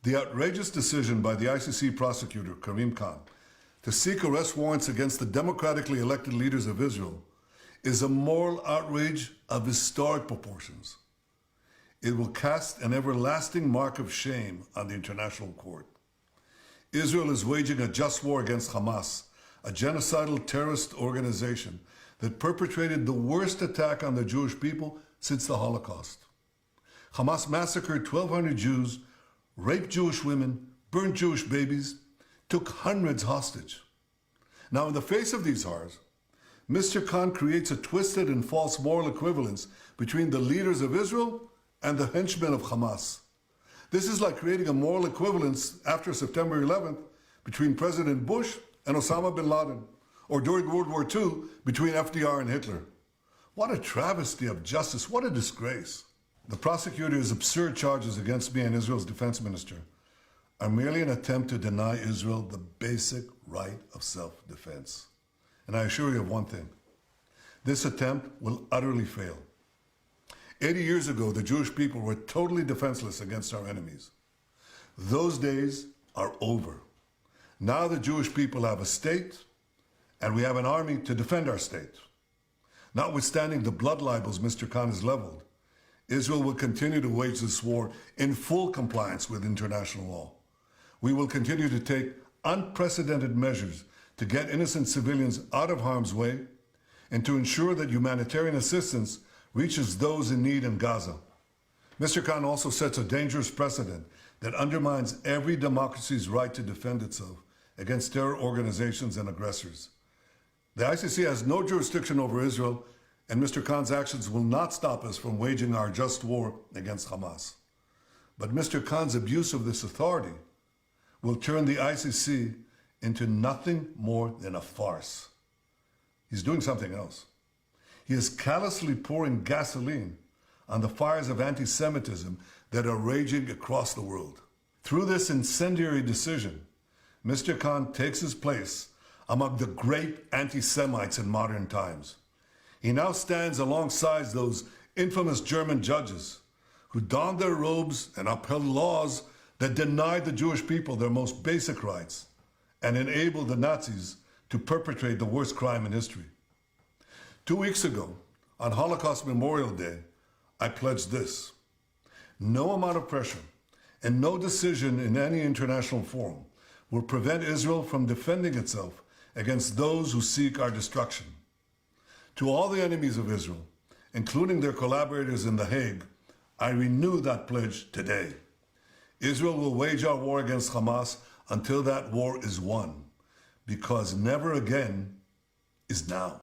The outrageous decision by the ICC prosecutor, Karim Khan, to seek arrest warrants against the democratically elected leaders of Israel is a moral outrage of historic proportions. It will cast an everlasting mark of shame on the international court. Israel is waging a just war against Hamas, a genocidal terrorist organization that perpetrated the worst attack on the Jewish people since the Holocaust. Hamas massacred 1,200 Jews, raped Jewish women, burned Jewish babies, took hundreds hostage. Now, in the face of these horrors, Mr. Khan creates a twisted and false moral equivalence between the leaders of Israel and the henchmen of Hamas. This is like creating a moral equivalence after September 11th between President Bush and Osama bin Laden, or during World War II between FDR and Hitler. What a travesty of justice, what a disgrace. The prosecutor's absurd charges against me and Israel's defense minister are merely an attempt to deny Israel the basic right of self-defense. And I assure you of one thing, this attempt will utterly fail. 80 years ago, the Jewish people were totally defenseless against our enemies. Those days are over. Now the Jewish people have a state, and we have an army to defend our state. Notwithstanding the blood libels Mr. Khan has leveled, Israel will continue to wage this war in full compliance with international law. We will continue to take unprecedented measures to get innocent civilians out of harm's way and to ensure that humanitarian assistance reaches those in need in Gaza. Mr. Khan also sets a dangerous precedent that undermines every democracy's right to defend itself against terror organizations and aggressors. The ICC has no jurisdiction over Israel, and Mr. Khan's actions will not stop us from waging our just war against Hamas. But Mr. Khan's abuse of this authority will turn the ICC into nothing more than a farce. He's doing something else. He is callously pouring gasoline on the fires of anti-Semitism that are raging across the world. Through this incendiary decision, Mr. Khan takes his place among the great anti-Semites in modern times. He now stands alongside those infamous German judges who donned their robes and upheld laws that denied the Jewish people their most basic rights and enabled the Nazis to perpetrate the worst crime in history. 2 weeks ago, on Holocaust Memorial Day, I pledged this: no amount of pressure and no decision in any international forum will prevent Israel from defending itself against those who seek our destruction. To all the enemies of Israel, including their collaborators in The Hague, I renew that pledge today. Israel will wage our war against Hamas until that war is won, because never again is now.